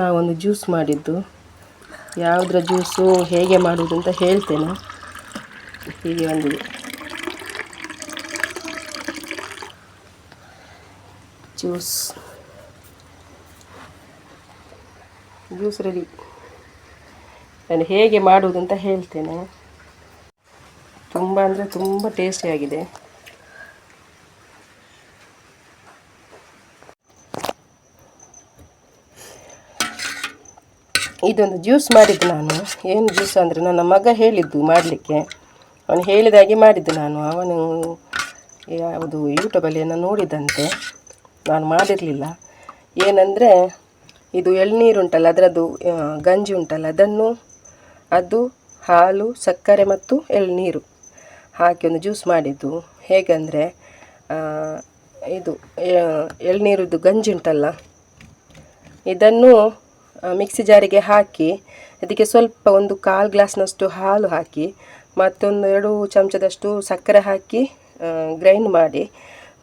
ನಾವೊಂದು ಜ್ಯೂಸ್ ಮಾಡಿದ್ದು, ಯಾವುದರ ಜ್ಯೂಸು ಹೇಗೆ ಮಾಡುವುದು ಅಂತ ಹೇಳ್ತೇನೆ. ಹೀಗೆ ಒಂದು ಜ್ಯೂಸ್ ರೆಡಿ. ನಾನು ಹೇಗೆ ಮಾಡುವುದು ಅಂತ ಹೇಳ್ತೇನೆ. ತುಂಬ ಅಂದರೆ ತುಂಬ ಟೇಸ್ಟಿಯಾಗಿದೆ. ಇದೊಂದು ಜ್ಯೂಸ್ ಮಾಡಿದ್ದು ನಾನು. ಏನು ಜ್ಯೂಸ್ ಅಂದರೆ ನನ್ನ ಮಗ ಹೇಳಿದ್ದು ಮಾಡಲಿಕ್ಕೆ. ಅವನು ಹೇಳಿದಾಗೆ ಮಾಡಿದ್ದು ನಾನು. ಅವನು ಯಾವುದು ಯೂಟ್ಯೂಬಲ್ಲಿ ಏನೋ ನೋಡಿದಂತೆ, ನಾನು ಮಾಡಿರಲಿಲ್ಲ. ಏನಂದರೆ ಇದು ಎಳ್ನೀರು ಉಂಟಲ್ಲ, ಅದರದ್ದು ಗಂಜಿ ಉಂಟಲ್ಲ, ಅದು ಹಾಲು, ಸಕ್ಕರೆ ಮತ್ತು ಎಳ್ನೀರು ಹಾಕಿ ಒಂದು ಜ್ಯೂಸ್ ಮಾಡಿದ್ದು. ಹೇಗೆಂದರೆ ಇದು ಎಳ್ನೀರದ್ದು ಗಂಜಿ ಉಂಟಲ್ಲ, ಇದನ್ನು ಮಿಕ್ಸಿ ಜಾರಿಗೆ ಹಾಕಿ ಅದಕ್ಕೆ ಸ್ವಲ್ಪ ಒಂದು 1/4 ಗ್ಲಾಸ್ನಷ್ಟು ಹಾಲು ಹಾಕಿ ಮತ್ತೊಂದು 2 ಚಮಚದಷ್ಟು ಸಕ್ಕರೆ ಹಾಕಿ ಗ್ರೈಂಡ್ ಮಾಡಿ,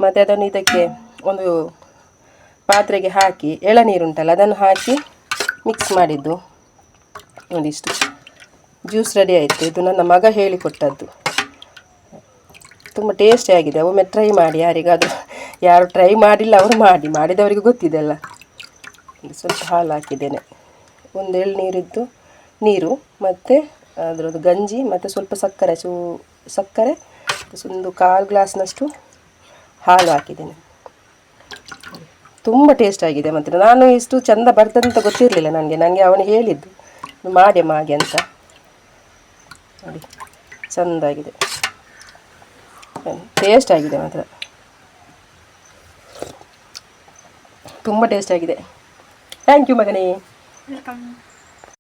ಮತ್ತು ಅದನ್ನು ಇದಕ್ಕೆ ಒಂದು ಪಾತ್ರೆಗೆ ಹಾಕಿ ಎಳನೀರುಂಟಲ್ಲ ಅದನ್ನು ಹಾಕಿ ಮಿಕ್ಸ್ ಮಾಡಿದ್ದು. ಒಂದಿಷ್ಟು ಜ್ಯೂಸ್ ರೆಡಿ ಆಯಿತು. ಇದು ನನ್ನ ಮಗ ಹೇಳಿಕೊಟ್ಟದ್ದು. ತುಂಬ ಟೇಸ್ಟಿಯಾಗಿದೆ. ಒಮ್ಮೆ ಟ್ರೈ ಮಾಡಿ. ಯಾರಿಗಾದರೂ ಯಾರು ಟ್ರೈ ಮಾಡಿಲ್ಲ ಅವರು ಮಾಡಿದವರಿಗೆ ಗೊತ್ತಿದೆ ಅಲ್ಲ. ಸ್ವಲ್ಪ ಹಾಲು ಹಾಕಿದ್ದೇನೆ, ಒಂದು ಎಳ್ನೀರಿದ್ದು ನೀರು, ಮತ್ತು ಅದರದ್ದು ಗಂಜಿ, ಮತ್ತು ಸ್ವಲ್ಪ ಸಕ್ಕರೆ ಒಂದು 1/4 ಗ್ಲಾಸ್ನಷ್ಟು ಹಾಲು ಹಾಕಿದ್ದೇನೆ. ತುಂಬ ಟೇಸ್ಟಾಗಿದೆ. ಮತ್ತು ನಾನು ಇಷ್ಟು ಚೆಂದ ಬರ್ತದಂತ ಗೊತ್ತಿರಲಿಲ್ಲ ನನಗೆ ಅವನು ಹೇಳಿದ್ದು ಮಾಡಿ ಅಂತ. ನೋಡಿ ಚೆಂದಾಗಿದೆ, ಟೇಸ್ಟಾಗಿದೆ, ಮಾತ್ರ ತುಂಬ ಟೇಸ್ಟಾಗಿದೆ. ಥ್ಯಾಂಕ್ ಯು ಮಗನೇ. ವೆಲ್ಕಮ್.